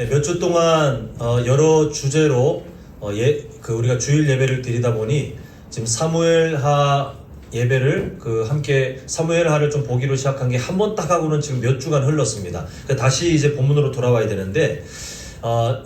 네, 몇 주 동안 여러 주제로 우리가 주일 예배를 드리다 보니 지금 사무엘하 예배를 함께 사무엘하를 좀 보기로 시작한 게 한 번 딱 하고는 지금 몇 주간 흘렀습니다. 다시 이제 본문으로 돌아와야 되는데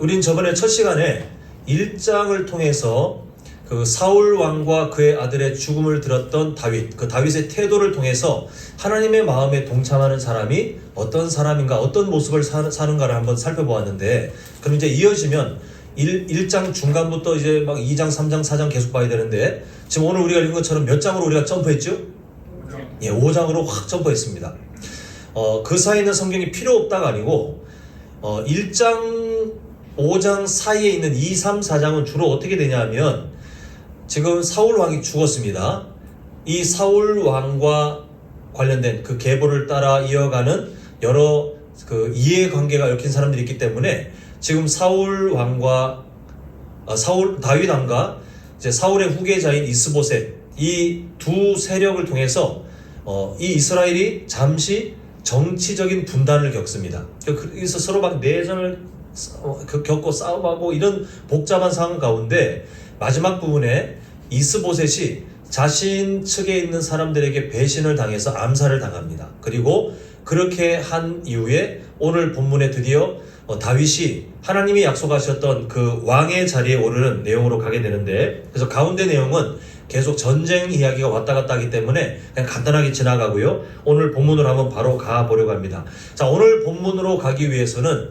우린 저번에 첫 시간에 1장을 통해서 그 사울 왕과 그의 아들의 죽음을 들었던 다윗, 그 다윗의 태도를 통해서 하나님의 마음에 동참하는 사람이 어떤 사람인가, 어떤 모습을 사는가를 한번 살펴보았는데, 그럼 이제 이어지면 1장 중간부터 이제 막 2장, 3장, 4장 계속 봐야 되는데, 지금 오늘 우리가 읽은 것처럼 몇 장으로 우리가 점프했죠? 5장. 예, 5장으로 확 점프했습니다. 그 사이에 있는 성경이 필요 없다가 아니고 1장, 5장 사이에 있는 2, 3, 4장은 주로 어떻게 되냐면, 지금 사울 왕이 죽었습니다. 이 사울 왕과 관련된 그 계보를 따라 이어가는 여러 그 이해관계가 얽힌 사람들이 있기 때문에 지금 사울 왕과 다윗 왕과 이제 사울의 후계자인 이스보셋, 이 두 세력을 통해서 이 이스라엘이 잠시 정치적인 분단을 겪습니다. 그래서 서로 막 내전을 겪고 싸움하고 이런 복잡한 상황 가운데 마지막 부분에 이스보셋이 자신 측에 있는 사람들에게 배신을 당해서 암살을 당합니다. 그리고 그렇게 한 이후에 오늘 본문에 드디어 다윗이 하나님이 약속하셨던 그 왕의 자리에 오르는 내용으로 가게 되는데, 그래서 가운데 내용은 계속 전쟁 이야기가 왔다 갔다 하기 때문에 그냥 간단하게 지나가고요. 오늘 본문으로 한번 바로 가보려고 합니다. 자, 오늘 본문으로 가기 위해서는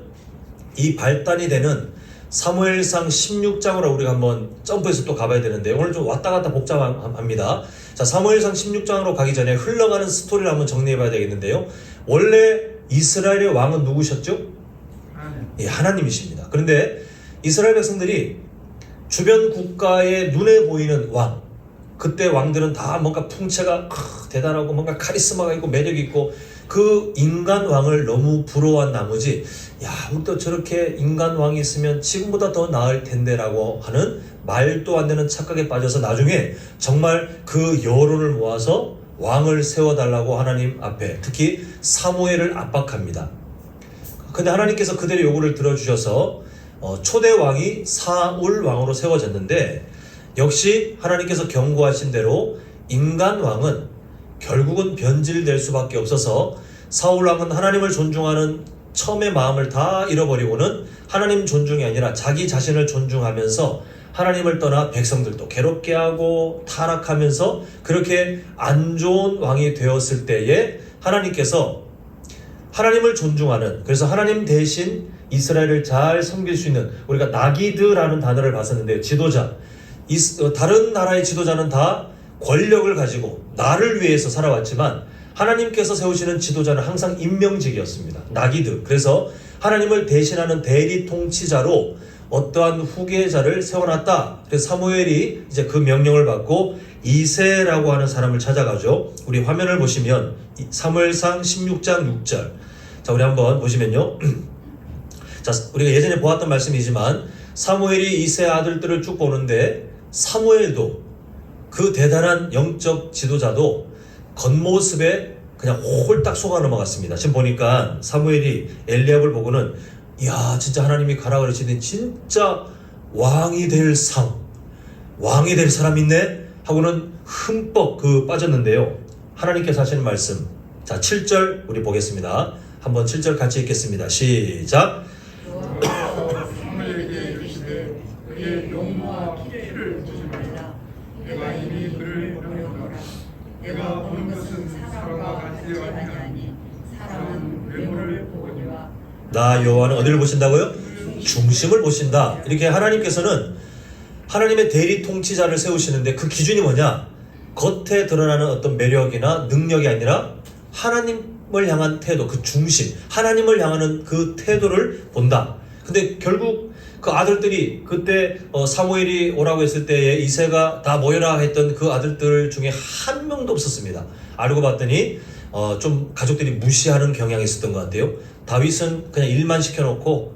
이 발단이 되는 사무엘상 16장으로 우리가 한번 점프해서 또 가봐야 되는데, 오늘 좀 왔다 갔다 복잡합니다. 자, 사무엘상 16장으로 가기 전에 흘러가는 스토리를 한번 정리해봐야 되겠는데요. 원래 이스라엘의 왕은 누구셨죠? 예, 하나님이십니다. 그런데 이스라엘 백성들이 주변 국가의 눈에 보이는 왕, 그때 왕들은 다 뭔가 풍채가 대단하고 뭔가 카리스마가 있고 매력이 있고 그 인간 왕을 너무 부러워한 나머지, 야, 우리도 저렇게 인간 왕이 있으면 지금보다 더 나을 텐데라고 하는 말도 안 되는 착각에 빠져서 나중에 정말 그 여론을 모아서 왕을 세워달라고 하나님 앞에, 특히 사무엘을 압박합니다. 근데 하나님께서 그들의 요구를 들어주셔서 초대 왕이 사울 왕으로 세워졌는데, 역시 하나님께서 경고하신 대로 인간 왕은 결국은 변질될 수밖에 없어서 사울 왕은 하나님을 존중하는 처음의 마음을 다 잃어버리고는 하나님 존중이 아니라 자기 자신을 존중하면서 하나님을 떠나 백성들도 괴롭게 하고 타락하면서 그렇게 안 좋은 왕이 되었을 때에 하나님께서 하나님을 존중하는, 그래서 하나님 대신 이스라엘을 잘 섬길 수 있는, 우리가 나기드라는 단어를 봤었는데요, 지도자, 다른 나라의 지도자는 다 권력을 가지고 나를 위해서 살아왔지만 하나님께서 세우시는 지도자는 항상 임명직이었습니다. 나기드. 그래서 하나님을 대신하는 대리 통치자로 어떠한 후계자를 세워놨다. 그래서 사무엘이 이제 그 명령을 받고 이새라고 하는 사람을 찾아가죠. 우리 화면을 보시면 사무엘상 16장 6절. 자, 우리 한번 보시면요. 자, 우리가 예전에 보았던 말씀이지만 사무엘이 이새 아들들을 쭉 보는데 사무엘도 그 대단한 영적 지도자도 겉모습에 그냥 홀딱 속아 넘어갔습니다. 지금 보니까 사무엘이 엘리압을 보고는, 이야, 진짜 하나님이 가라 그러시더니 진짜 왕이 될 왕이 될 사람 있네 하고는 흠뻑 빠졌는데요. 하나님께서 하시는 말씀, 자, 7절 우리 보겠습니다. 한번 7절 같이 읽겠습니다. 시작. 사무엘에게 이르시되 그의 용모와 키를 보지 말라. 내가 이미 그를 보내오노라. 내가 보는 것은 사람과 같지 아니하니 사람은 외모를 보거니와 나 여호와는 어디를 보신다고요? 중심을 보신다. 이렇게 하나님께서는 하나님의 대리 통치자를 세우시는데 그 기준이 뭐냐? 겉에 드러나는 어떤 매력이나 능력이 아니라 하나님을 향한 태도, 그 중심, 하나님을 향하는 그 태도를 본다. 근데 결국 그 아들들이 그때 사무엘이 오라고 했을 때에 이새가 다 모여라 했던 그 아들들 중에 한 명도 없었습니다. 알고 봤더니 좀 가족들이 무시하는 경향이 있었던 것 같아요. 다윗은 그냥 일만 시켜놓고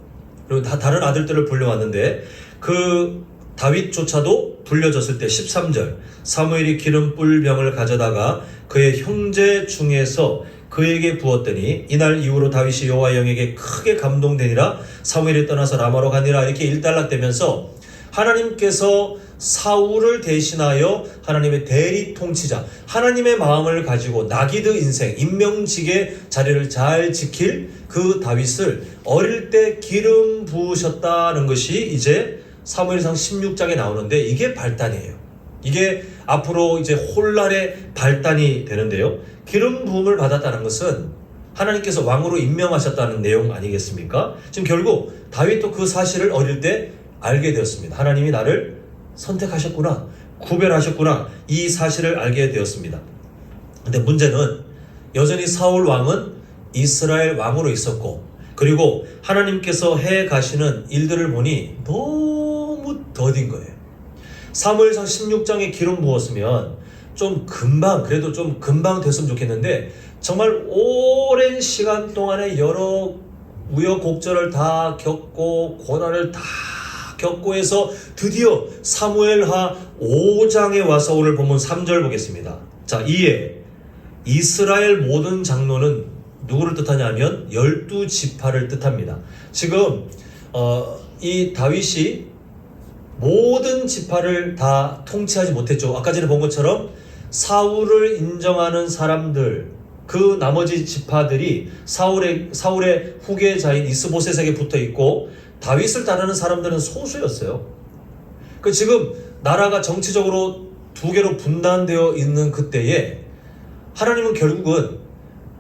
그리고 다른 아들들을 불려왔는데, 그 다윗조차도 불려졌을 때 13절, 사무엘이 기름 뿔 병을 가져다가 그의 형제 중에서 그에게 부었더니 이날 이후로 다윗이 여호와의 영에게 크게 감동되니라. 사무엘이 떠나서 라마로 가니라. 이렇게 일단락되면서 하나님께서 사울을 대신하여 하나님의 대리 통치자, 하나님의 마음을 가지고 나기드 인생, 임명직의 자리를 잘 지킬 그 다윗을 어릴 때 기름 부으셨다는 것이 이제 사무엘상 16장에 나오는데, 이게 발단이에요. 이게 앞으로 이제 혼란의 발단이 되는데요. 기름 부음을 받았다는 것은 하나님께서 왕으로 임명하셨다는 내용 아니겠습니까? 지금 결국 다윗도 그 사실을 어릴 때 알게 되었습니다. 하나님이 나를 선택하셨구나, 구별하셨구나, 이 사실을 알게 되었습니다. 근데 문제는 여전히 사울 왕은 이스라엘 왕으로 있었고, 그리고 하나님께서 해 가시는 일들을 보니 너무 더딘 거예요. 사무엘상 16장에 기름 부었으면 좀 금방, 그래도 좀 금방 됐으면 좋겠는데, 정말 오랜 시간 동안에 여러 우여곡절을 다 겪고 고난을 다 겪고 해서 드디어 사무엘하 5장에 와서 오늘 본문 3절 보겠습니다. 자, 이에 이스라엘 모든 장로는 누구를 뜻하냐면 12지파를 뜻합니다. 지금 이 다윗이 모든 지파를 다 통치하지 못했죠. 아까 전에 본 것처럼 사울을 인정하는 사람들, 그 나머지 지파들이 사울의 후계자인 이스보셋에게 붙어 있고, 다윗을 따르는 사람들은 소수였어요. 그 지금 나라가 정치적으로 두 개로 분단되어 있는 그때에 하나님은 결국은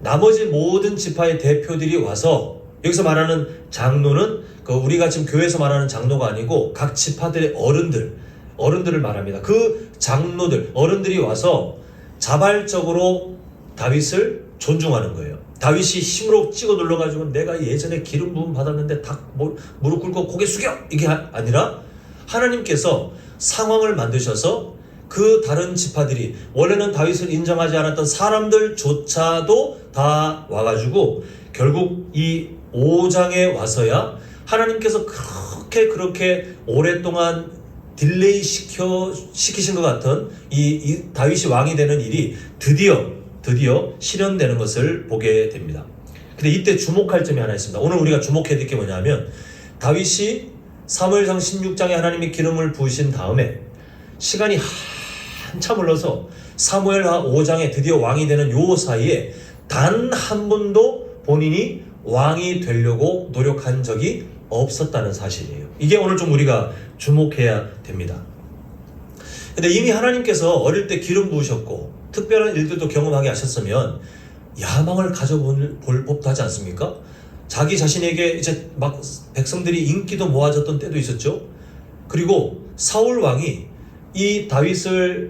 나머지 모든 지파의 대표들이 와서, 여기서 말하는 장로는 그 우리가 지금 교회에서 말하는 장로가 아니고 각 지파들의 어른들을 말합니다. 그 장로들, 어른들이 와서 자발적으로 다윗을 존중하는 거예요. 다윗이 힘으로 찍어 눌러가지고 내가 예전에 기름 부음 받았는데 다 무릎 꿇고 고개 숙여, 이게 아니라 하나님께서 상황을 만드셔서 그 다른 지파들이, 원래는 다윗을 인정하지 않았던 사람들조차도 다 와가지고 결국 이 5장에 와서야 하나님께서 그렇게 오랫동안 딜레이 시키신 것 같은 이 다윗이 왕이 되는 일이 드디어 실현되는 것을 보게 됩니다. 근데 이때 주목할 점이 하나 있습니다. 오늘 우리가 주목해야 될 게 뭐냐면, 다윗이 사무엘상 16장에 하나님이 기름을 부으신 다음에 시간이 한참 흘러서 사무엘하 5장에 드디어 왕이 되는 요 사이에 단 한 번도 본인이 왕이 되려고 노력한 적이 없었다는 사실이에요. 이게 오늘 좀 우리가 주목해야 됩니다. 근데 이미 하나님께서 어릴 때 기름 부으셨고 특별한 일들도 경험하게 하셨으면 야망을 가져볼 법도 하지 않습니까? 자기 자신에게 이제 막 백성들이 인기도 모아졌던 때도 있었죠. 그리고 사울 왕이 이 다윗의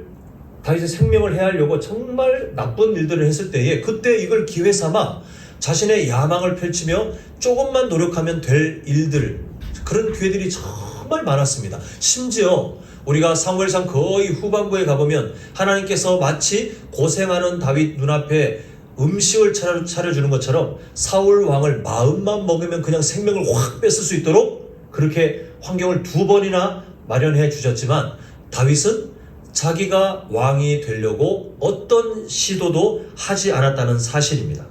생명을 해하려고 정말 나쁜 일들을 했을 때에, 그때 이걸 기회 삼아 자신의 야망을 펼치며 조금만 노력하면 될 일들, 그런 기회들이 정말 많았습니다. 심지어 우리가 사무엘상 거의 후반부에 가보면 하나님께서 마치 고생하는 다윗 눈앞에 음식을 차려주는 것처럼 사울 왕을 마음만 먹으면 그냥 생명을 확 뺏을 수 있도록 그렇게 환경을 2번이나 마련해 주셨지만, 다윗은 자기가 왕이 되려고 어떤 시도도 하지 않았다는 사실입니다.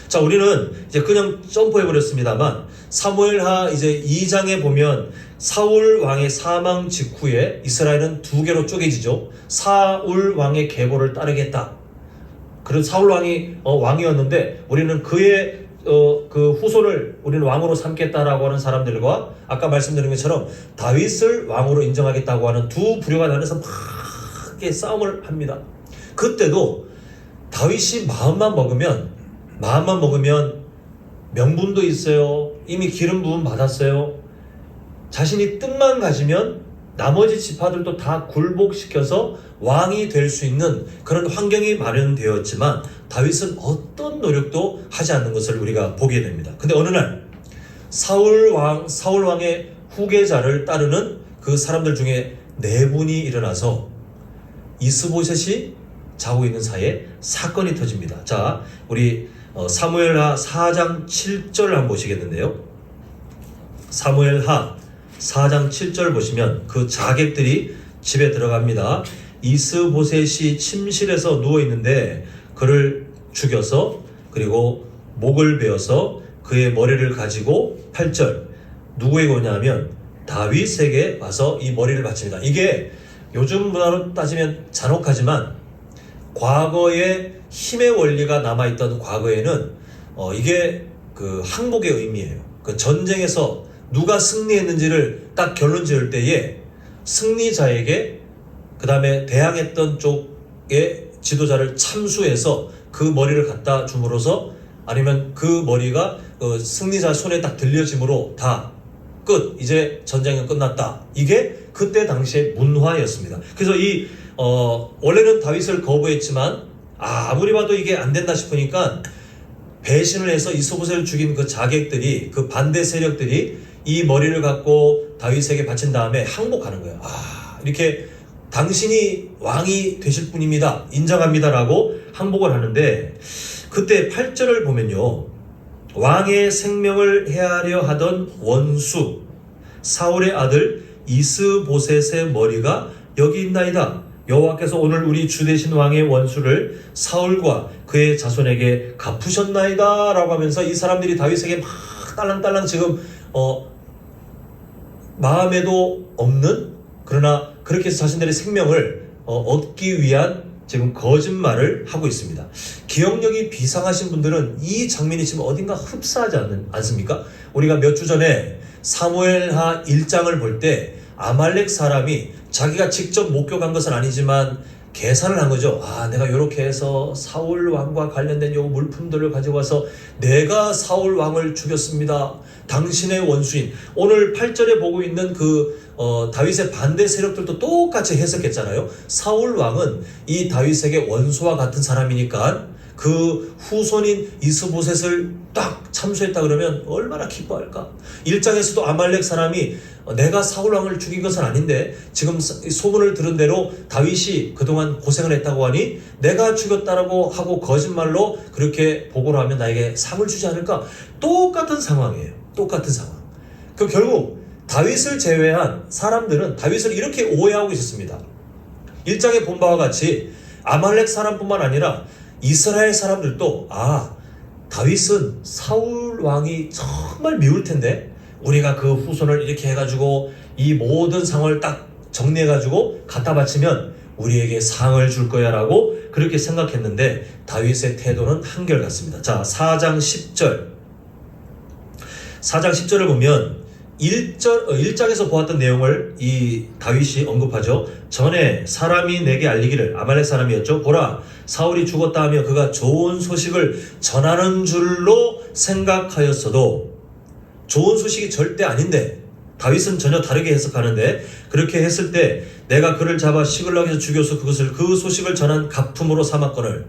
자, 우리는 이제 그냥 점프해 버렸습니다만, 사무엘하 이제 2장에 보면 사울 왕의 사망 직후에 이스라엘은 2개로 쪼개지죠. 사울 왕의 계보를 따르겠다. 그런 사울 왕이 왕이었는데 우리는 그의 그 후손을 우리는 왕으로 삼겠다라고 하는 사람들과, 아까 말씀드린 것처럼 다윗을 왕으로 인정하겠다고 하는 두 부류가 나눠서 크게 싸움을 합니다. 그때도 다윗이 마음만 먹으면 명분도 있어요. 이미 기름 부음 받았어요. 자신이 뜻만 가지면 나머지 지파들도 다 굴복시켜서 왕이 될 수 있는 그런 환경이 마련되었지만, 다윗은 어떤 노력도 하지 않는 것을 우리가 보게 됩니다. 근데 어느 날 사울 왕의 후계자를 따르는 그 사람들 중에 4분이 일어나서 이스보셋이 자고 있는 사이에 사건이 터집니다. 자, 우리 사무엘하 4장 7절을 한번 보시겠는데요. 사무엘하 4장 7절 보시면 그 자객들이 집에 들어갑니다. 이스보셋이 침실에서 누워있는데 그를 죽여서 그리고 목을 베어서 그의 머리를 가지고 8절 누구에게 오냐면 다윗에게 와서 이 머리를 바칩니다. 이게 요즘 문화로 따지면 잔혹하지만 과거의 힘의 원리가 남아있던 과거에는 이게 그 항복의 의미예요. 그 전쟁에서 누가 승리했는지를 딱 결론 지을 때에 승리자에게 그 다음에 대항했던 쪽의 지도자를 참수해서 그 머리를 갖다 줌으로써 아니면 그 머리가 승리자 손에 딱 들려짐으로 다 끝, 이제 전쟁은 끝났다. 이게 그때 당시의 문화였습니다. 그래서 원래는 다윗을 거부했지만 아무리 봐도 이게 안 된다 싶으니까 배신을 해서 이스보셋을 죽인 그 자객들이, 그 반대 세력들이 이 머리를 갖고 다윗에게 바친 다음에 항복하는 거예요. 이렇게 당신이 왕이 되실 분입니다. 인정합니다라고 항복을 하는데, 그때 8절을 보면요. 왕의 생명을 해하려 하던 원수 사울의 아들 이스보셋의 머리가 여기 있나이다. 여호와께서 오늘 우리 주 되신 왕의 원수를 사울과 그의 자손에게 갚으셨나이다 라고 하면서 이 사람들이 다윗에게 막 딸랑딸랑 지금 마음에도 없는, 그러나 그렇게 해서 자신들의 생명을 얻기 위한 지금 거짓말을 하고 있습니다. 기억력이 비상하신 분들은 이 장면이 지금 어딘가 흡사하지 않습니까? 우리가 몇 주 전에 사무엘하 1장을 볼 때 아말렉 사람이 자기가 직접 목격한 것은 아니지만 계산을 한 거죠. 내가 이렇게 해서 사울 왕과 관련된 요 물품들을 가지고 와서 내가 사울 왕을 죽였습니다. 당신의 원수인. 오늘 8절에 보고 있는 다윗의 반대 세력들도 똑같이 해석했잖아요. 사울 왕은 이 다윗에게 원수와 같은 사람이니까 그 후손인 이스보셋을 딱 참수했다 그러면 얼마나 기뻐할까? 1장에서도 아말렉 사람이 내가 사울 왕을 죽인 것은 아닌데 지금 소문을 들은 대로 다윗이 그동안 고생을 했다고 하니 내가 죽였다라고 하고 거짓말로 그렇게 보고를 하면 나에게 상을 주지 않을까? 똑같은 상황이에요. 똑같은 상황. 결국 다윗을 제외한 사람들은 다윗을 이렇게 오해하고 있었습니다. 1장에 본 바와 같이 아말렉 사람뿐만 아니라 이스라엘 사람들도 다윗은 사울 왕이 정말 미울 텐데 우리가 그 후손을 이렇게 해가지고 이 모든 상을 딱 정리해가지고 갖다 바치면 우리에게 상을 줄 거야 라고 그렇게 생각했는데 다윗의 태도는 한결같습니다. 자, 4장 10절을 보면 1장에서 보았던 내용을 이 다윗이 언급하죠. 전에 사람이 내게 알리기를, 아말렉 사람이었죠. 보라, 사울이 죽었다 하며 그가 좋은 소식을 전하는 줄로 생각하였어도 좋은 소식이 절대 아닌데 다윗은 전혀 다르게 해석하는데, 그렇게 했을 때 내가 그를 잡아 시글락에서 죽여서 그 소식을 전한 갑품으로 삼았거늘.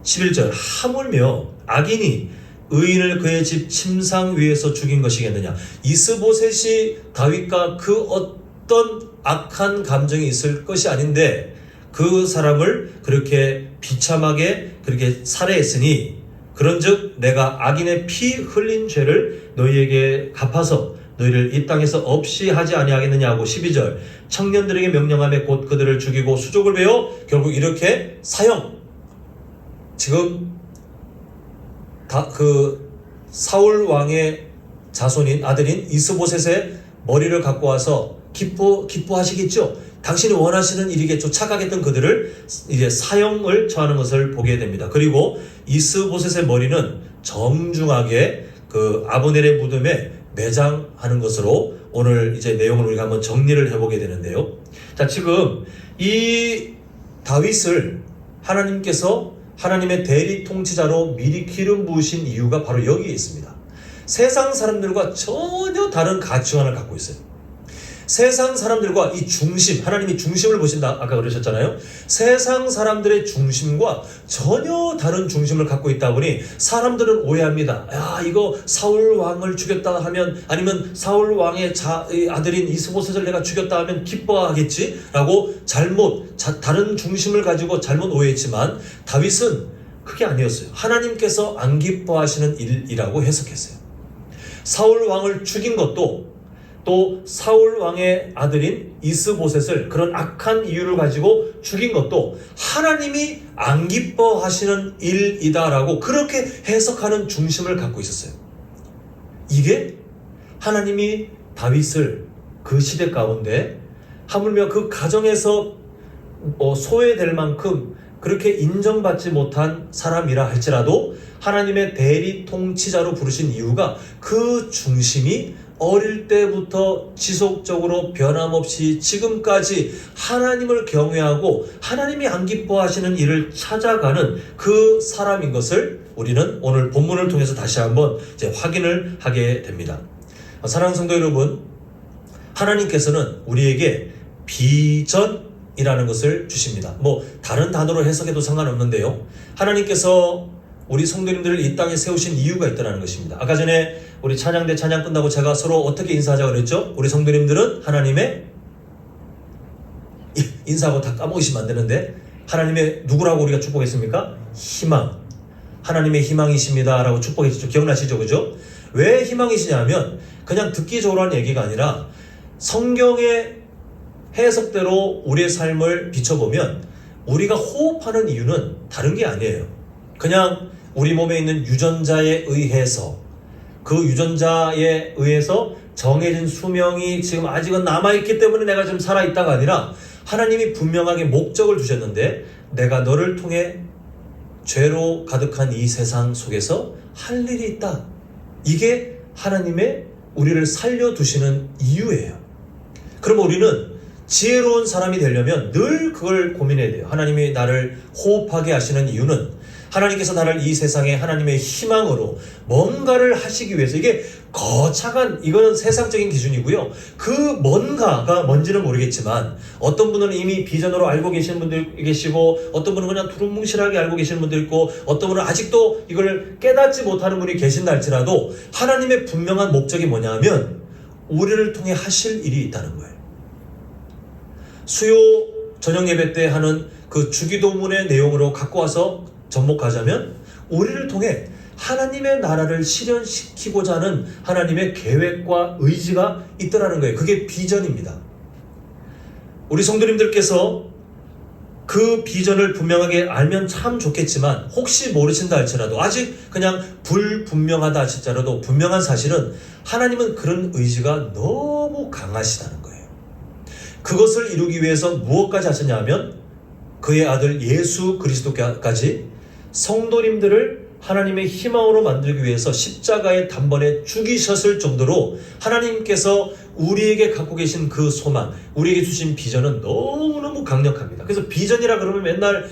11절, 하물며 악인이 의인을 그의 집 침상 위에서 죽인 것이겠느냐. 이스보셋이 다윗과 그 어떤 악한 감정이 있을 것이 아닌데 그 사람을 그렇게 비참하게 그렇게 살해했으니 그런즉 내가 악인의 피 흘린 죄를 너희에게 갚아서 너희를 이 땅에서 없이 하지 아니하겠느냐 하고 12절, 청년들에게 명령하며 곧 그들을 죽이고 수족을 베어 결국 이렇게 사형. 지금 사울 왕의 자손인 아들인 이스보셋의 머리를 갖고 와서 기뻐하시겠죠? 당신이 원하시는 일이겠죠? 착각했던 그들을 이제 사형을 처하는 것을 보게 됩니다. 그리고 이스보셋의 머리는 정중하게 그 아브넬의 무덤에 매장하는 것으로 오늘 이제 내용을 우리가 한번 정리를 해보게 되는데요. 자, 지금 이 다윗을 하나님께서 하나님의 대리 통치자로 미리 기름 부으신 이유가 바로 여기에 있습니다. 세상 사람들과 전혀 다른 가치관을 갖고 있어요. 세상 사람들과 이 중심, 하나님이 중심을 보신다 아까 그러셨잖아요. 세상 사람들의 중심과 전혀 다른 중심을 갖고 있다 보니 사람들은 오해합니다. 이거 사울 왕을 죽였다 하면, 아니면 사울 왕의 아들인 이스보셋을 내가 죽였다 하면 기뻐하겠지 라고 다른 중심을 가지고 잘못 오해했지만 다윗은 그게 아니었어요. 하나님께서 안 기뻐하시는 일이라고 해석했어요. 사울 왕을 죽인 것도 또 사울 왕의 아들인 이스보셋을 그런 악한 이유를 가지고 죽인 것도 하나님이 안 기뻐하시는 일이다라고 그렇게 해석하는 중심을 갖고 있었어요. 이게 하나님이 다윗을 그 시대 가운데 하물며 그 가정에서 소외될 만큼 그렇게 인정받지 못한 사람이라 할지라도 하나님의 대리 통치자로 부르신 이유가 그 중심이 어릴 때부터 지속적으로 변함없이 지금까지 하나님을 경외하고 하나님이 안 기뻐하시는 일을 찾아가는 그 사람인 것을 우리는 오늘 본문을 통해서 다시 한번 이제 확인을 하게 됩니다. 사랑하는 성도 여러분, 하나님께서는 우리에게 비전이라는 것을 주십니다. 다른 단어로 해석해도 상관없는데요. 하나님께서 우리 성도님들을 이 땅에 세우신 이유가 있다는 것입니다. 아까 전에 우리 찬양대 찬양 끝나고 제가 서로 어떻게 인사하자고 그랬죠? 우리 성도님들은 하나님의 인사하고 다 까먹으시면 안 되는데 하나님의 누구라고 우리가 축복했습니까? 희망. 하나님의 희망이십니다 라고 축복했죠. 기억나시죠? 그죠? 왜 희망이시냐면 그냥 듣기 좋으로 한 얘기가 아니라 성경의 해석대로 우리의 삶을 비춰보면 우리가 호흡하는 이유는 다른 게 아니에요. 그냥 우리 몸에 있는 유전자에 의해서 그 유전자에 의해서 정해진 수명이 지금 아직은 남아있기 때문에 내가 지금 살아있다가 아니라 하나님이 분명하게 목적을 두셨는데 내가 너를 통해 죄로 가득한 이 세상 속에서 할 일이 있다. 이게 하나님의 우리를 살려두시는 이유예요. 그럼 우리는 지혜로운 사람이 되려면 늘 그걸 고민해야 돼요. 하나님이 나를 호흡하게 하시는 이유는 하나님께서 나를 이 세상에 하나님의 희망으로 뭔가를 하시기 위해서 이게 거창한 이거는 세상적인 기준이고요. 그 뭔가가 뭔지는 모르겠지만 어떤 분은 이미 비전으로 알고 계시는 분들 계시고 어떤 분은 그냥 두루뭉실하게 알고 계시는 분들 있고 어떤 분은 아직도 이걸 깨닫지 못하는 분이 계신다 할지라도 하나님의 분명한 목적이 뭐냐면 우리를 통해 하실 일이 있다는 거예요. 수요 저녁 예배 때 하는 그 주기도문의 내용으로 갖고 와서 접목하자면 우리를 통해 하나님의 나라를 실현시키고자 하는 하나님의 계획과 의지가 있더라는 거예요. 그게 비전입니다. 우리 성도님들께서 그 비전을 분명하게 알면 참 좋겠지만 혹시 모르신다 할지라도 아직 그냥 불분명하다 할지라도 분명한 사실은 하나님은 그런 의지가 너무 강하시다는 거예요. 그것을 이루기 위해서 무엇까지 하셨냐 하면 그의 아들 예수 그리스도까지 성도님들을 하나님의 희망으로 만들기 위해서 십자가의 단번에 죽이셨을 정도로 하나님께서 우리에게 갖고 계신 그 소망, 우리에게 주신 비전은 너무너무 강력합니다. 그래서 비전이라 그러면 맨날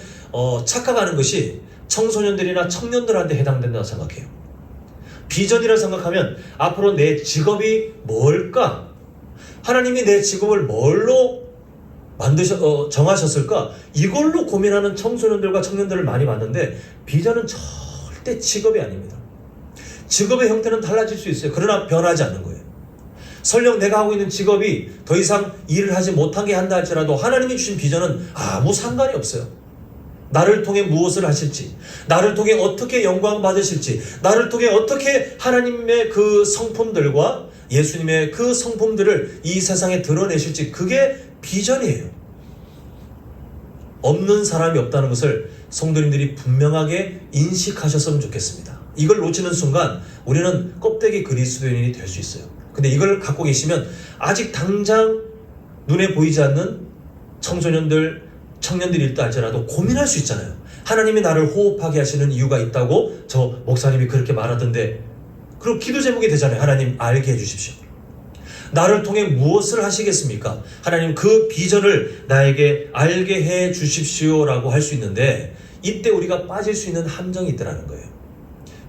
착각하는 것이 청소년들이나 청년들한테 해당된다고 생각해요. 비전이라 생각하면 앞으로 내 직업이 뭘까? 하나님이 내 직업을 뭘로 정하셨을까? 이걸로 고민하는 청소년들과 청년들을 많이 봤는데 비전은 절대 직업이 아닙니다. 직업의 형태는 달라질 수 있어요. 그러나 변하지 않는 거예요. 설령 내가 하고 있는 직업이 더 이상 일을 하지 못하게 한다 할지라도 하나님이 주신 비전은 아무 상관이 없어요. 나를 통해 무엇을 하실지, 나를 통해 어떻게 영광 받으실지, 나를 통해 어떻게 하나님의 그 성품들과 예수님의 그 성품들을 이 세상에 드러내실지, 그게 비전이에요. 없는 사람이 없다는 것을 성도님들이 분명하게 인식하셨으면 좋겠습니다. 이걸 놓치는 순간 우리는 껍데기 그리스도인이 될 수 있어요. 근데 이걸 갖고 계시면 아직 당장 눈에 보이지 않는 청소년들, 청년들이 있다 할지라도 고민할 수 있잖아요. 하나님이 나를 호흡하게 하시는 이유가 있다고 저 목사님이 그렇게 말하던데, 그럼 기도 제목이 되잖아요. 하나님 알게 해주십시오. 나를 통해 무엇을 하시겠습니까? 하나님 그 비전을 나에게 알게 해 주십시오라고 할 수 있는데 이때 우리가 빠질 수 있는 함정이 있더라는 거예요.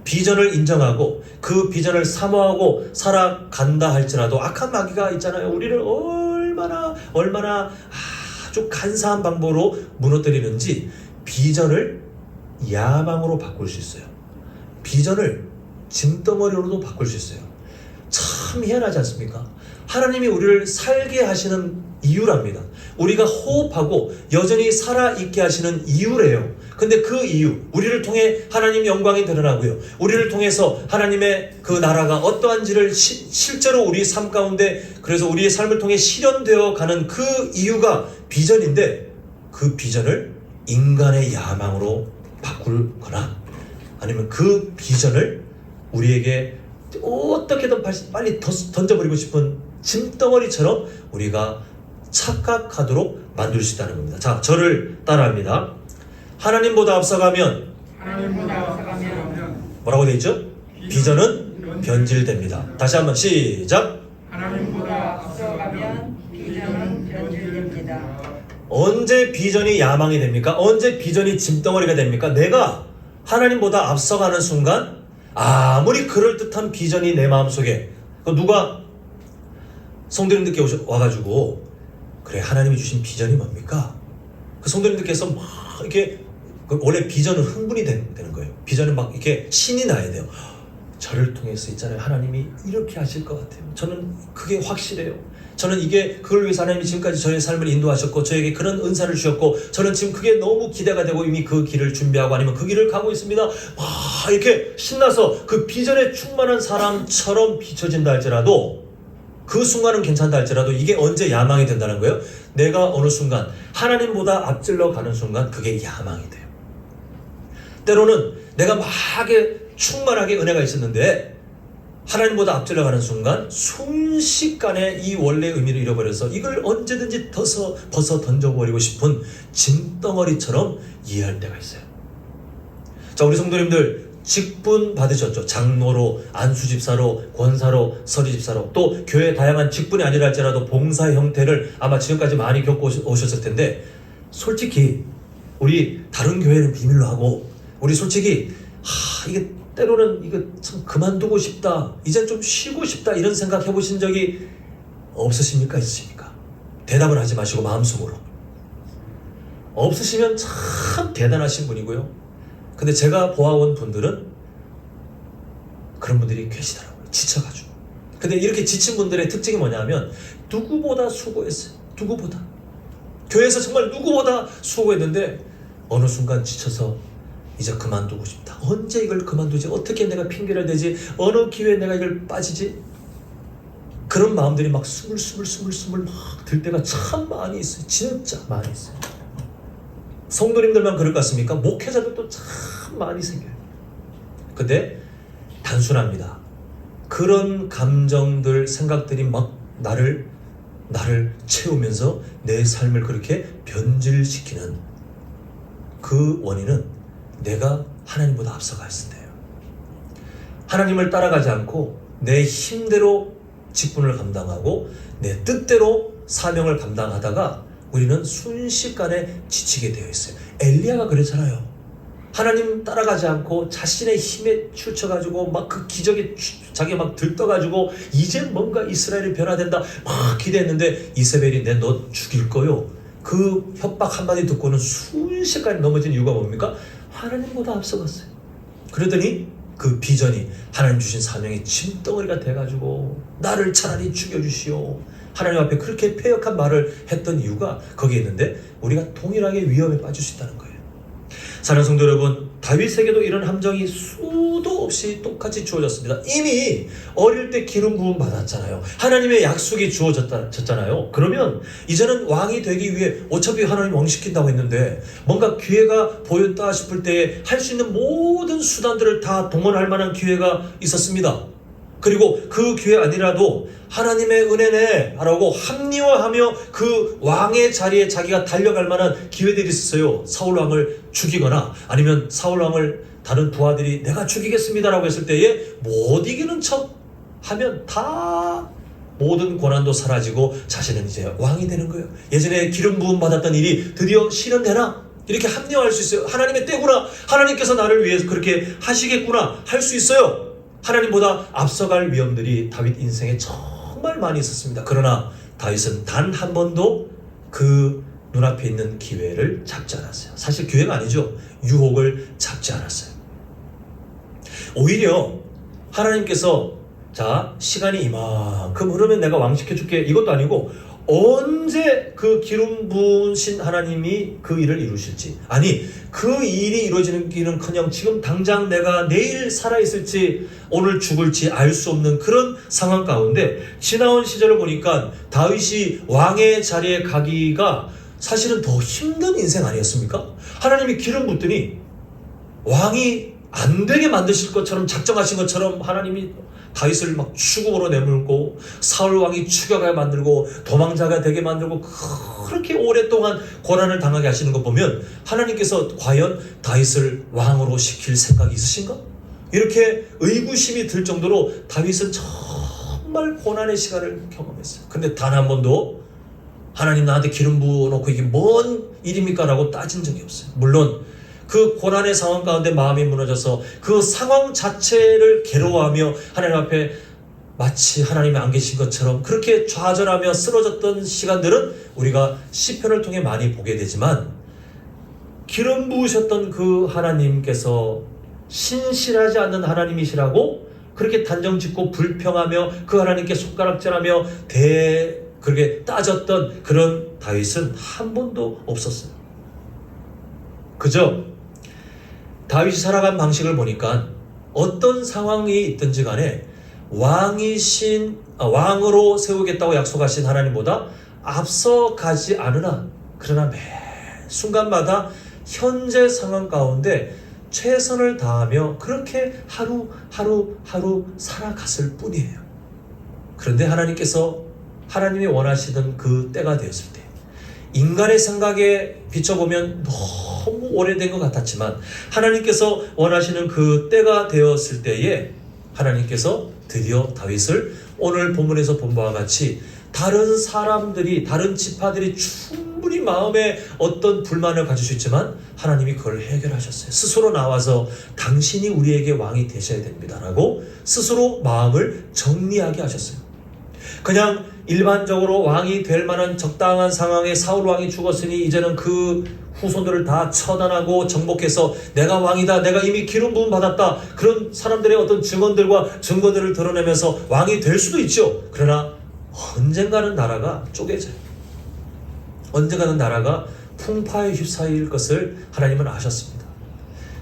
비전을 인정하고 그 비전을 사모하고 살아간다 할지라도 악한 마귀가 있잖아요. 우리를 얼마나 아주 간사한 방법으로 무너뜨리는지 비전을 야망으로 바꿀 수 있어요. 비전을 짐덩어리로도 바꿀 수 있어요. 참 희한하지 않습니까? 하나님이 우리를 살게 하시는 이유랍니다. 우리가 호흡하고 여전히 살아있게 하시는 이유래요. 근데 그 이유, 우리를 통해 하나님 영광이 드러나고요. 우리를 통해서 하나님의 그 나라가 어떠한지를 실제로 우리 삶 가운데, 그래서 우리의 삶을 통해 실현되어 가는 그 이유가 비전인데, 그 비전을 인간의 야망으로 바꾸거나 아니면 그 비전을 우리에게 어떻게든 빨리 던져버리고 싶은 짐덩어리처럼 우리가 착각하도록 만들 수 있다는 겁니다. 자, 저를 따라합니다. 하나님보다 앞서가면 뭐라고 되어 있죠? 비전은 변질됩니다. 다시 한번 시작. 하나님보다 앞서가면 비전은 변질됩니다. 언제 비전이 야망이 됩니까? 언제 비전이 짐덩어리가 됩니까? 내가 하나님보다 앞서가는 순간, 아무리 그럴듯한 비전이 내 마음속에, 누가 성도님들께 와가지고 그래, 하나님이 주신 비전이 뭡니까? 그 성도님들께서 막 이렇게, 원래 비전은 흥분이 되는 거예요. 비전은 막 이렇게 신이 나야 돼요. 저를 통해서 있잖아요, 하나님이 이렇게 하실 것 같아요. 저는 그게 확실해요. 저는 그걸 위해서 하나님이 지금까지 저의 삶을 인도하셨고 저에게 그런 은사를 주셨고, 저는 지금 그게 너무 기대가 되고 이미 그 길을 준비하고 아니면 그 길을 가고 있습니다. 막 이렇게 신나서 그 비전에 충만한 사람처럼 비춰진다 할지라도, 그 순간은 괜찮다 할지라도 이게 언제 야망이 된다는 거예요? 내가 어느 순간 하나님보다 앞질러 가는 순간 그게 야망이 돼요. 때로는 내가 막 충만하게 은혜가 있었는데 하나님보다 앞질러 가는 순간 순식간에 이 원래의 의미를 잃어버려서 이걸 언제든지 벗어 던져버리고 싶은 짐덩어리처럼 이해할 때가 있어요. 자, 우리 성도님들 직분 받으셨죠? 장로로, 안수집사로, 권사로, 서리집사로, 또 교회 다양한 직분이 아니라 할지라도 봉사 형태를 아마 지금까지 많이 겪고 오셨을 텐데, 솔직히 우리 다른 교회는 비밀로 하고, 우리 솔직히 이게 때로는 이거 참 그만두고 싶다, 이젠 좀 쉬고 싶다, 이런 생각 해보신 적이 없으십니까? 있으십니까? 대답을 하지 마시고 마음속으로. 없으시면 참 대단하신 분이고요. 근데 제가 보아온 분들은 그런 분들이 계시더라고요. 지쳐가지고. 근데 이렇게 지친 분들의 특징이 뭐냐면 누구보다 수고했어요. 누구보다. 교회에서 정말 누구보다 수고했는데 어느 순간 지쳐서 이제 그만두고 싶다. 언제 이걸 그만두지? 어떻게 내가 핑계를 대지? 어느 기회에 내가 이걸 빠지지? 그런 마음들이 막 스물스물 막 들 때가 참 많이 있어요. 진짜 많이 있어요. 성도님들만 그럴 것 같습니까? 목회자들도 참 많이 생겨요. 근데 단순합니다. 그런 감정들, 생각들이 막 나를 채우면서 내 삶을 그렇게 변질시키는 그 원인은 내가 하나님보다 앞서가 있을 때예요. 하나님을 따라가지 않고 내 힘대로 직분을 감당하고 내 뜻대로 사명을 감당하다가 우리는 순식간에 지치게 되어 있어요. 엘리야가 그랬잖아요. 하나님 따라가지 않고 자신의 힘에 치우쳐가지고 막 그 기적에 자기가 막 들떠가지고 이제 뭔가 이스라엘이 변화된다 막 기대했는데 이세벨이 너 죽일 거요. 그 협박 한마디 듣고는 순식간에 넘어진 이유가 뭡니까? 하나님보다 앞서갔어요. 그러더니 그 비전이 하나님 주신 사명의 짐덩어리가 돼가지고 나를 차라리 죽여주시오. 하나님 앞에 그렇게 패역한 말을 했던 이유가 거기에 있는데, 우리가 동일하게 위험에 빠질 수 있다는 거예요. 사랑하는 성도 여러분, 다윗에게도 이런 함정이 수도 없이 똑같이 주어졌습니다. 이미 어릴 때 기름 부음 받았잖아요. 하나님의 약속이 주어졌잖아요. 그러면 이제는 왕이 되기 위해, 어차피 하나님 왕 시킨다고 했는데 뭔가 기회가 보였다 싶을 때에 할 수 있는 모든 수단들을 다 동원할 만한 기회가 있었습니다. 그리고 그 기회 아니라도 하나님의 은혜네 라고 합리화하며 그 왕의 자리에 자기가 달려갈 만한 기회들이 있었어요. 사울왕을 죽이거나 아니면 사울왕을 다른 부하들이 내가 죽이겠습니다 라고 했을 때에 못 이기는 척 하면 다 모든 고난도 사라지고 자신은 이제 왕이 되는 거예요. 예전에 기름 부음 받았던 일이 드디어 실현되나? 이렇게 합리화할 수 있어요. 하나님의 때구나. 하나님께서 나를 위해서 그렇게 하시겠구나. 할 수 있어요. 하나님보다 앞서갈 위험들이 다윗 인생에 정말 많이 있었습니다. 그러나 다윗은 단 한 번도 그 눈앞에 있는 기회를 잡지 않았어요. 사실 기회가 아니죠. 유혹을 잡지 않았어요. 오히려 하나님께서 자, 시간이 이만큼 흐르면 내가 왕시켜줄게, 이것도 아니고 언제 그 기름 부으신 하나님이 그 일을 이루실지, 아니 그 일이 이루어지는 길은커녕 지금 당장 내가 내일 살아있을지 오늘 죽을지 알 수 없는 그런 상황 가운데 지나온 시절을 보니까 다윗이 왕의 자리에 가기가 사실은 더 힘든 인생 아니었습니까? 하나님이 기름 붓더니 왕이 안 되게 만드실 것처럼 작정하신 것처럼 하나님이 다윗을 막 추궁으로 내몰고 사울 왕이 추격하게 만들고 도망자가 되게 만들고 그렇게 오랫동안 고난을 당하게 하시는 거 보면 하나님께서 과연 다윗을 왕으로 시킬 생각이 있으신가? 이렇게 의구심이 들 정도로 다윗은 정말 고난의 시간을 경험했어요. 근데 단 한 번도 하나님 나한테 기름 부어놓고 이게 뭔 일입니까? 라고 따진 적이 없어요. 물론 그 고난의 상황 가운데 마음이 무너져서 그 상황 자체를 괴로워하며 하나님 앞에 마치 하나님이 안 계신 것처럼 그렇게 좌절하며 쓰러졌던 시간들은 우리가 시편을 통해 많이 보게 되지만, 기름 부으셨던 그 하나님께서 신실하지 않는 하나님이시라고 그렇게 단정짓고 불평하며 그 하나님께 손가락질하며 그렇게 따졌던 그런 다윗은 한 번도 없었어요. 그저 다윗이 살아간 방식을 보니까 어떤 상황이 있든지 간에 왕으로 세우겠다고 약속하신 하나님보다 앞서가지 않으나, 그러나 매 순간마다 현재 상황 가운데 최선을 다하며 그렇게 하루 살아갔을 뿐이에요. 그런데 하나님이 원하시던 그 때가 되었을 때, 인간의 생각에 비춰보면 너무 오래된 것 같았지만 하나님께서 원하시는 그 때가 되었을 때에 하나님께서 드디어 다윗을 오늘 본문에서 본 바와 같이 다른 사람들이, 다른 지파들이 충분히 마음에 어떤 불만을 가질 수 있지만 하나님이 그걸 해결하셨어요. 스스로 나와서 당신이 우리에게 왕이 되셔야 됩니다라고 스스로 마음을 정리하게 하셨어요. 그냥 일반적으로 왕이 될 만한 적당한 상황에 사울 왕이 죽었으니 이제는 그 후손들을 다 처단하고 정복해서 내가 왕이다, 내가 이미 기름 부음 받았다, 그런 사람들의 어떤 증언들과 증거들을 드러내면서 왕이 될 수도 있죠. 그러나 언젠가는 나라가 쪼개져요. 언젠가는 나라가 풍파에 휩싸일 것을 하나님은 아셨습니다.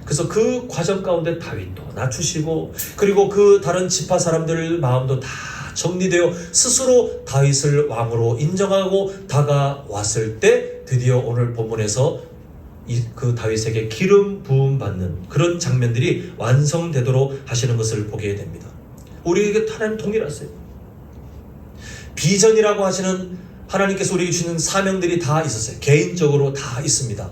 그래서 그 과정 가운데 다윗도 낮추시고, 그리고 그 다른 지파 사람들 마음도 다 정리되어 스스로 다윗을 왕으로 인정하고 다가왔을 때 드디어 오늘 본문에서 그 다윗에게 기름 부음 받는 그런 장면들이 완성되도록 하시는 것을 보게 됩니다. 우리에게 하나님 동일하세요. 비전이라고 하시는 하나님께서 우리에게 주는 사명들이 다 있었어요. 개인적으로 다 있습니다.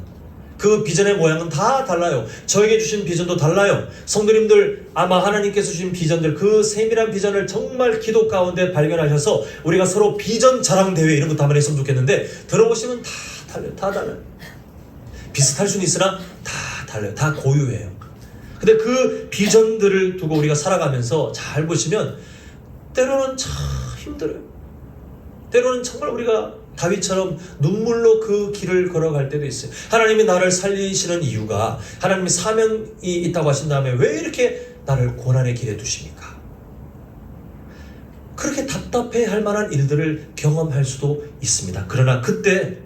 그 비전의 모양은 다 달라요. 저에게 주신 비전도 달라요. 성도님들 아마 하나님께서 주신 비전들, 그 세밀한 비전을 정말 기도 가운데 발견하셔서 우리가 서로 비전 자랑 대회 이런 것도 한번 했으면 좋겠는데, 들어보시면 다 달라요. 다 달라요. 비슷할 수는 있으나 다 달라요. 다 고유해요. 근데 그 비전들을 두고 우리가 살아가면서 잘 보시면 때로는 참 힘들어요. 때로는 정말 우리가 다윗처럼 눈물로 그 길을 걸어갈 때도 있어요. 하나님이 나를 살리시는 이유가, 하나님이 사명이 있다고 하신 다음에 왜 이렇게 나를 고난의 길에 두십니까? 그렇게 답답해할 만한 일들을 경험할 수도 있습니다. 그러나 그때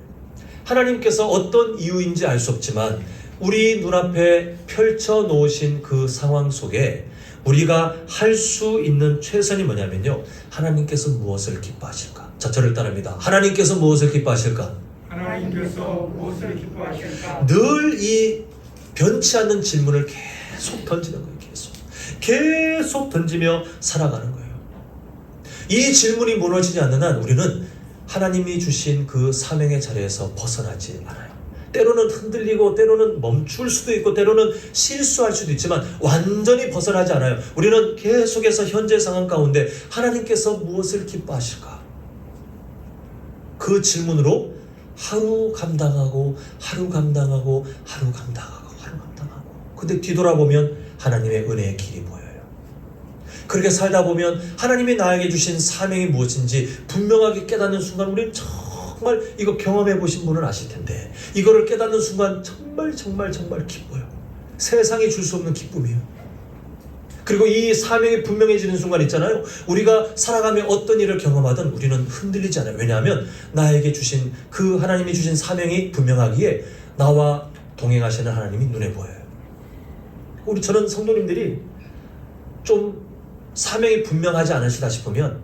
하나님께서 어떤 이유인지 알 수 없지만 우리 눈앞에 펼쳐놓으신 그 상황 속에 우리가 할 수 있는 최선이 뭐냐면요, 하나님께서 무엇을 기뻐하실까? 자, 저를 따릅니다. 하나님께서 무엇을 기뻐하실까? 하나님께서 무엇을 기뻐하실까? 늘 이 변치 않는 질문을 계속 던지는 거예요. 계속 던지며 살아가는 거예요. 이 질문이 무너지지 않는 한 우리는 하나님이 주신 그 사명의 자리에서 벗어나지 않아요. 때로는 흔들리고 때로는 멈출 수도 있고 때로는 실수할 수도 있지만 완전히 벗어나지 않아요. 우리는 계속해서 현재 상황 가운데 하나님께서 무엇을 기뻐하실까? 그 질문으로 하루 감당하고 하루 감당하고 하루 감당하고 하루 감당하고, 근데 뒤돌아보면 하나님의 은혜의 길이 보여요. 그렇게 살다 보면 하나님이 나에게 주신 사명이 무엇인지 분명하게 깨닫는 순간 우리는 정말 이거 경험해 보신 분은 아실 텐데 이거를 깨닫는 순간 정말 기뻐요. 세상이 줄 수 없는 기쁨이에요. 그리고 이 사명이 분명해지는 순간 있잖아요. 우리가 살아가며 어떤 일을 경험하든 우리는 흔들리지 않아요. 왜냐하면 나에게 주신 그 하나님이 주신 사명이 분명하기에 나와 동행하시는 하나님이 눈에 보여요. 저는 성도님들이 좀 사명이 분명하지 않으시다 싶으면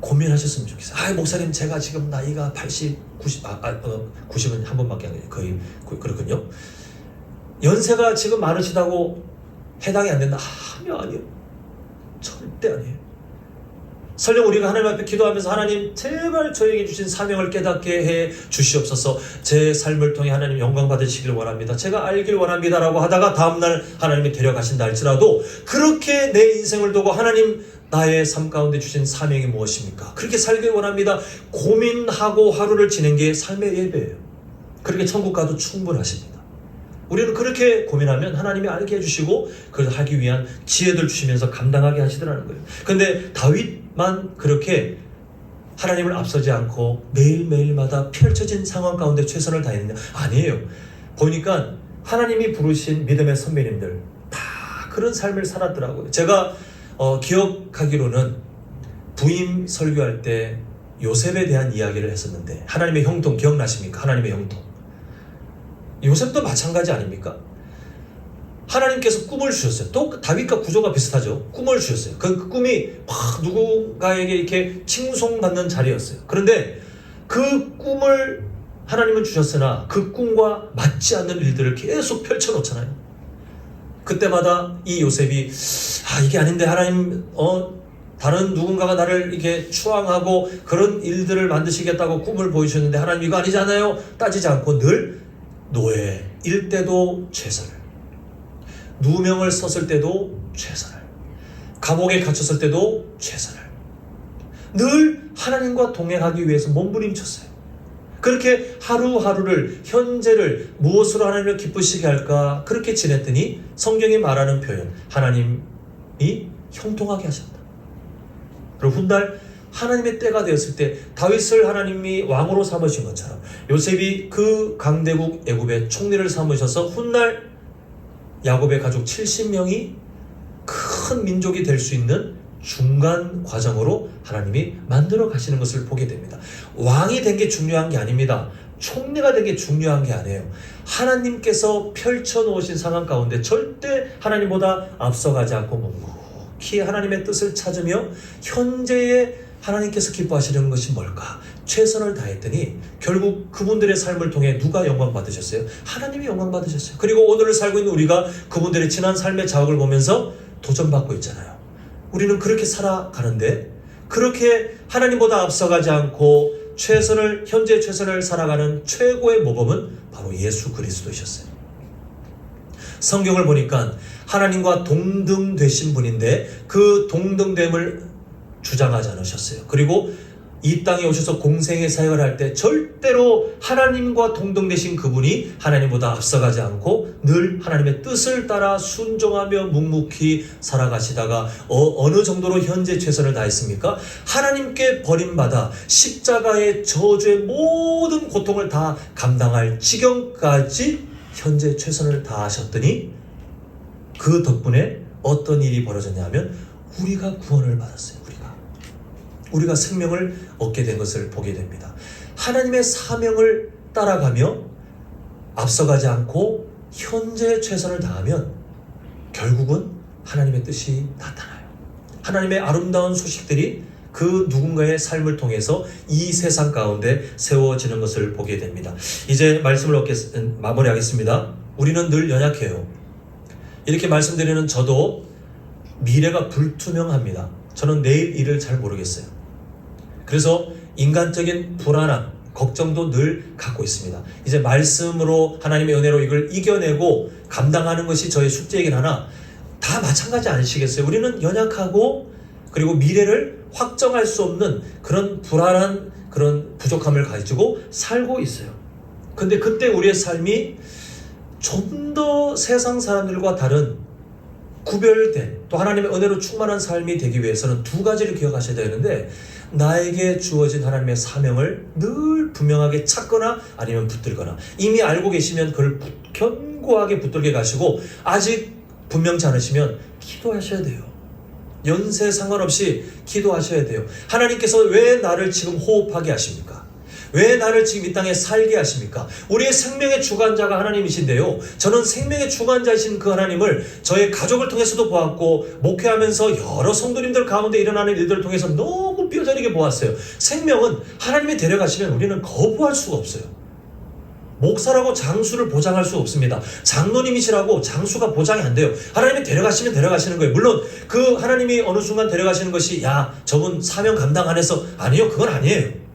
고민하셨으면 좋겠어요. 목사님, 제가 지금 나이가 80, 90은 한 번밖에 안 돼요. 거의 그렇군요. 연세가 지금 많으시다고 해당이 안 된다 하면 아니요. 절대 아니에요. 설령 우리가 하나님 앞에 기도하면서 하나님 제발 저에게 주신 사명을 깨닫게 해 주시옵소서, 제 삶을 통해 하나님 영광 받으시길 원합니다, 제가 알길 원합니다 라고 하다가 다음날 하나님이 데려가신다 할지라도 그렇게 내 인생을 두고 하나님 나의 삶 가운데 주신 사명이 무엇입니까? 그렇게 살길 원합니다. 고민하고 하루를 지낸 게 삶의 예배예요. 그렇게 천국 가도 충분하십니다. 우리는 그렇게 고민하면 하나님이 알게 해주시고 그걸 하기 위한 지혜를 주시면서 감당하게 하시더라는 거예요. 그런데 다윗만 그렇게 하나님을 앞서지 않고 매일매일마다 펼쳐진 상황 가운데 최선을 다했느냐? 아니에요. 보니까 하나님이 부르신 믿음의 선배님들 다 그런 삶을 살았더라고요. 제가 기억하기로는 부임 설교할 때 요셉에 대한 이야기를 했었는데, 하나님의 형통 기억나십니까? 하나님의 형통. 요셉도 마찬가지 아닙니까? 하나님께서 꿈을 주셨어요. 또 다윗과 구조가 비슷하죠. 꿈을 주셨어요. 그 꿈이 막 누군가에게 이렇게 칭송받는 자리였어요. 그런데 그 꿈을 하나님은 주셨으나 그 꿈과 맞지 않는 일들을 계속 펼쳐놓잖아요. 그때마다 이 요셉이 이게 아닌데 하나님, 다른 누군가가 나를 이렇게 추앙하고 그런 일들을 만드시겠다고 꿈을 보여주셨는데 하나님 이거 아니잖아요. 따지지 않고 늘 노예일 때도 최선을, 누명을 썼을 때도 최선을, 감옥에 갇혔을 때도 최선을, 늘 하나님과 동행하기 위해서 몸부림쳤어요. 그렇게 하루하루를, 현재를 무엇으로 하나님을 기쁘시게 할까 그렇게 지냈더니 성경이 말하는 표현, 하나님이 형통하게 하셨다. 그리고 훗날 하나님의 때가 되었을 때 다윗을 하나님이 왕으로 삼으신 것처럼 요셉이 그 강대국 애굽의 총리를 삼으셔서 훗날 야곱의 가족 70명이 큰 민족이 될 수 있는 중간 과정으로 하나님이 만들어 가시는 것을 보게 됩니다. 왕이 된 게 중요한 게 아닙니다. 총리가 된 게 중요한 게 아니에요. 하나님께서 펼쳐놓으신 상황 가운데 절대 하나님보다 앞서가지 않고 묵묵히 하나님의 뜻을 찾으며 현재의 하나님께서 기뻐하시는 것이 뭘까? 최선을 다했더니 결국 그분들의 삶을 통해 누가 영광 받으셨어요? 하나님이 영광 받으셨어요. 그리고 오늘을 살고 있는 우리가 그분들의 지난 삶의 자업을 보면서 도전받고 있잖아요. 우리는 그렇게 살아가는데, 그렇게 하나님보다 앞서가지 않고 현재 최선을 살아가는 최고의 모범은 바로 예수 그리스도이셨어요. 성경을 보니까 하나님과 동등되신 분인데 그 동등됨을 주장하지 않으셨어요. 그리고 이 땅에 오셔서 공생의 사역을 할 때 절대로 하나님과 동등되신 그분이 하나님보다 앞서가지 않고 늘 하나님의 뜻을 따라 순종하며 묵묵히 살아가시다가 어느 정도로 현재 최선을 다했습니까? 하나님께 버림받아 십자가의 저주의 모든 고통을 다 감당할 지경까지 현재 최선을 다하셨더니 그 덕분에 어떤 일이 벌어졌냐 하면 우리가 구원을 받았어요. 우리가 생명을 얻게 된 것을 보게 됩니다. 하나님의 사명을 따라가며 앞서가지 않고 현재 최선을 다하면 결국은 하나님의 뜻이 나타나요. 하나님의 아름다운 소식들이 그 누군가의 삶을 통해서 이 세상 가운데 세워지는 것을 보게 됩니다. 이제 말씀을 마무리하겠습니다. 우리는 늘 연약해요. 이렇게 말씀드리는 저도 미래가 불투명합니다. 저는 내일 일을 잘 모르겠어요. 그래서 인간적인 불안함, 걱정도 늘 갖고 있습니다. 이제 말씀으로, 하나님의 은혜로 이걸 이겨내고 감당하는 것이 저의 숙제이긴 하나 다 마찬가지 아니시겠어요? 우리는 연약하고 그리고 미래를 확정할 수 없는 그런 불안한 그런 부족함을 가지고 살고 있어요. 근데 그때 우리의 삶이 좀 더 세상 사람들과 다른 구별된, 또 하나님의 은혜로 충만한 삶이 되기 위해서는 두 가지를 기억하셔야 되는데, 나에게 주어진 하나님의 사명을 늘 분명하게 찾거나 아니면 붙들거나, 이미 알고 계시면 그걸 견고하게 붙들게 가시고 아직 분명치 않으시면 기도하셔야 돼요. 연세 상관없이 기도하셔야 돼요. 하나님께서 왜 나를 지금 호흡하게 하십니까? 왜 나를 지금 이 땅에 살게 하십니까? 우리의 생명의 주관자가 하나님이신데요. 저는 생명의 주관자이신 그 하나님을 저의 가족을 통해서도 보았고, 목회하면서 여러 성도님들 가운데 일어나는 일들을 통해서 너무 뼈저리게 보았어요. 생명은 하나님이 데려가시면 우리는 거부할 수가 없어요. 목사라고 장수를 보장할 수 없습니다. 장로님이시라고 장수가 보장이 안 돼요. 하나님이 데려가시면 데려가시는 거예요. 물론 그 하나님이 어느 순간 데려가시는 것이 야 저분 사명 감당 안 했어. 아니요, 그건 아니에요.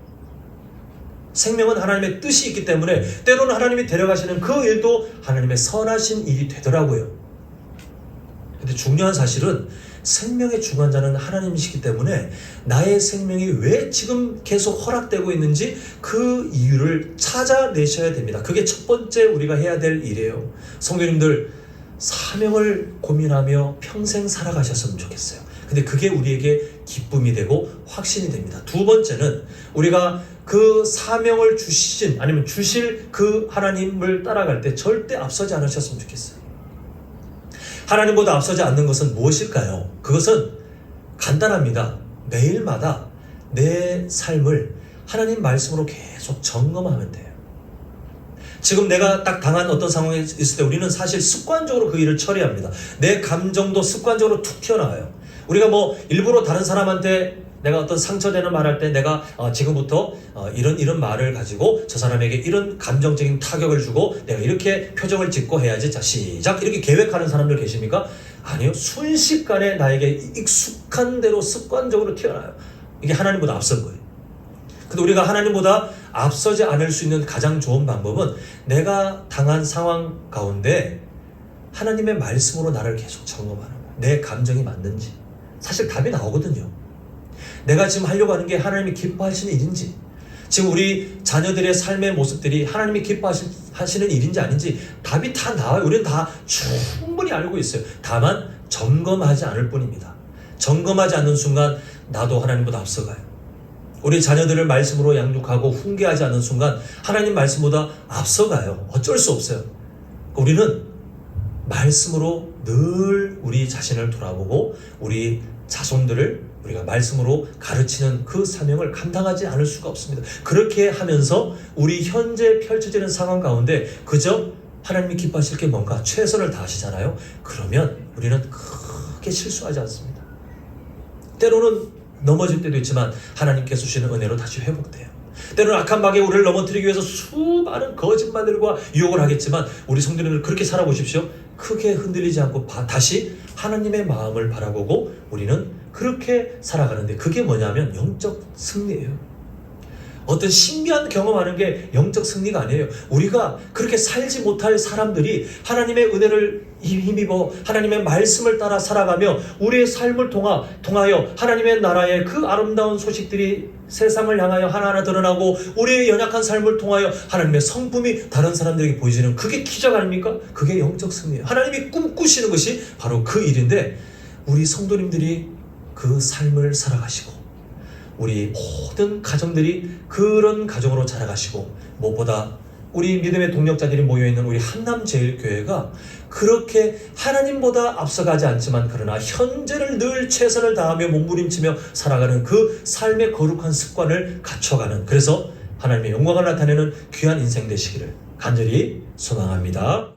생명은 하나님의 뜻이 있기 때문에 때로는 하나님이 데려가시는 그 일도 하나님의 선하신 일이 되더라고요. 근데 중요한 사실은 생명의 주관자는 하나님이시기 때문에 나의 생명이 왜 지금 계속 허락되고 있는지 그 이유를 찾아내셔야 됩니다. 그게 첫 번째 우리가 해야 될 일이에요. 성도님들, 사명을 고민하며 평생 살아가셨으면 좋겠어요. 근데 그게 우리에게 기쁨이 되고 확신이 됩니다. 두 번째는 우리가 그 사명을 주시진 아니면 주실 그 하나님을 따라갈 때 절대 앞서지 않으셨으면 좋겠어요. 하나님보다 앞서지 않는 것은 무엇일까요? 그것은 간단합니다. 매일마다 내 삶을 하나님 말씀으로 계속 점검하면 돼요. 지금 내가 딱 당한 어떤 상황에 있을 때 우리는 사실 습관적으로 그 일을 처리합니다. 내 감정도 습관적으로 툭 튀어나와요. 우리가 뭐 일부러 다른 사람한테 내가 어떤 상처되는 말 할 때 내가 지금부터 이런 말을 가지고 저 사람에게 이런 감정적인 타격을 주고 내가 이렇게 표정을 짓고 해야지. 자, 시작. 이렇게 계획하는 사람들 계십니까? 아니요. 순식간에 나에게 익숙한 대로 습관적으로 튀어나와요. 이게 하나님보다 앞선 거예요. 근데 우리가 하나님보다 앞서지 않을 수 있는 가장 좋은 방법은 내가 당한 상황 가운데 하나님의 말씀으로 나를 계속 점검하는 거예요. 내 감정이 맞는지. 사실 답이 나오거든요. 내가 지금 하려고 하는 게 하나님이 기뻐하시는 일인지, 지금 우리 자녀들의 삶의 모습들이 하나님이 기뻐하시는 일인지 아닌지 답이 다 나와요. 우리는 다 충분히 알고 있어요. 다만 점검하지 않을 뿐입니다. 점검하지 않는 순간 나도 하나님보다 앞서가요. 우리 자녀들을 말씀으로 양육하고 훈계하지 않는 순간 하나님 말씀보다 앞서가요. 어쩔 수 없어요. 우리는 말씀으로 늘 우리 자신을 돌아보고 우리 자손들을 우리가 말씀으로 가르치는 그 사명을 감당하지 않을 수가 없습니다. 그렇게 하면서 우리 현재 펼쳐지는 상황 가운데 그저 하나님이 기뻐하실 게 뭔가 최선을 다하시잖아요. 그러면 우리는 크게 실수하지 않습니다. 때로는 넘어질 때도 있지만 하나님께서 주시는 은혜로 다시 회복돼요. 때로는 악한 마귀에 우리를 넘어뜨리기 위해서 수많은 거짓말들과 유혹을 하겠지만 우리 성도님들 그렇게 살아보십시오. 크게 흔들리지 않고 다시 하나님의 마음을 바라보고 우리는 그렇게 살아가는데 그게 뭐냐면 영적 승리예요. 어떤 신비한 경험하는 게 영적 승리가 아니에요. 우리가 그렇게 살지 못할 사람들이 하나님의 은혜를 힘입어 하나님의 말씀을 따라 살아가며 우리의 삶을 통하여 하나님의 나라의 그 아름다운 소식들이 세상을 향하여 하나하나 드러나고 우리의 연약한 삶을 통하여 하나님의 성품이 다른 사람들에게 보여지는 그게 기적 아닙니까? 그게 영적 승리예요. 하나님이 꿈꾸시는 것이 바로 그 일인데 우리 성도님들이 그 삶을 살아가시고 우리 모든 가정들이 그런 가정으로 자라가시고 무엇보다 우리 믿음의 동력자들이 모여있는 우리 한남제일교회가 그렇게 하나님보다 앞서가지 않지만 그러나 현재를 늘 최선을 다하며 몸부림치며 살아가는 그 삶의 거룩한 습관을 갖춰가는, 그래서 하나님의 영광을 나타내는 귀한 인생 되시기를 간절히 소망합니다.